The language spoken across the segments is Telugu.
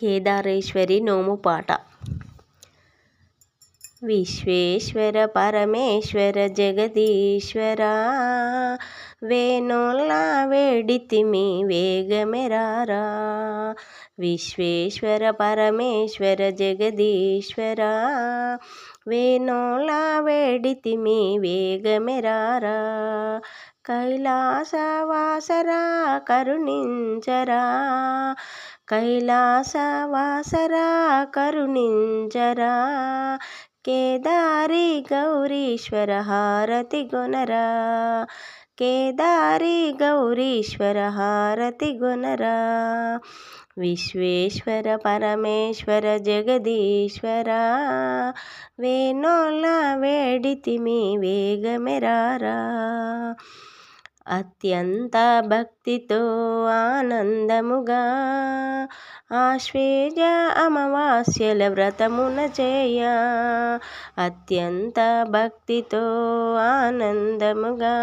కేదారేశ్వరి నోము పాట. విశ్వేశ్వర పరమేశ్వర జగదీశ్వర వేణోల్లా వేడితిమి వేగమెరారా. విశ్వేశ్వర పరమేశ్వర జగదీశ్వర వేణోల్లా వేడితిమి వేగమెరారా. కైలాసవాసరా కరుణించరా, కైలాసవాసరా కరుణించరా. కేదారి గౌరీశ్వర హారతి గొనరా, కేదారి గౌరీశ్వర హారతి గొనరా. విశ్వేశ్వర పరమేశ్వర జగదీశ్వర వేణోల్లా వేడితిమి వేగమెరారా. అత్యంత భక్తితో ఆనందముగా ఆశ్వేజ అమావాస్యల వ్రతమున చేయ. అత్యంత భక్తితో ఆనందముగా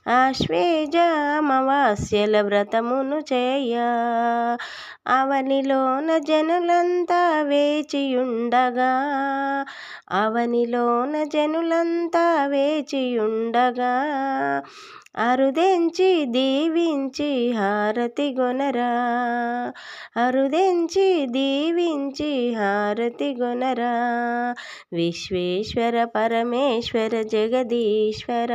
ఆశ్వేజ అమావాస్యల వ్రతమును చేయ. అవనిలోన జనులంతా వేచియుండగా, అవనిలోన జనులంతా వేచియుండగా అరుదెంచి దీవించి హారతి గొనరా, అరుదెంచి దీవించి హారతి గొనరా. విశ్వేశ్వర పరమేశ్వర జగదీశ్వర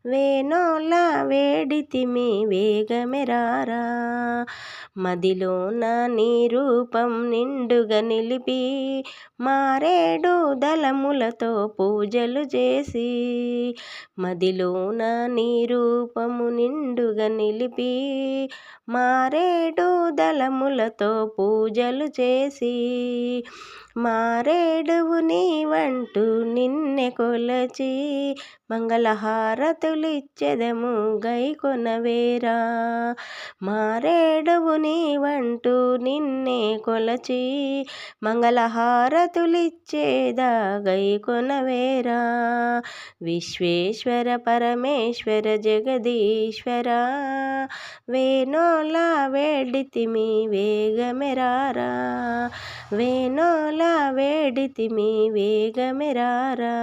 వేణోల్లా వేడితిమి వేగమెరారా. మదిలోన నీ రూపం నిండుగా నిలిపి మారేడు దళములతో పూజలు చేసి. మదిలోన నీ రూపము నిండుగా నిలిపి మారేడు దళములతో పూజలు చేసి. మారేడువు నీవంటూ నిన్నె కొలచి మంగళహారతులిచ్చెదము గైకొనవేరా. మారేడువు నీవంటూ నిన్నే కొలచి మంగళహారతులిచ్చేదా గైకొనవేరా. విశ్వేశ్వర పరమేశ్వర జగదీశ్వర వేణోల్లా వేడితిమి వేగమెరారా, వేణోల్లా వేడితిమి వేగమెరారా.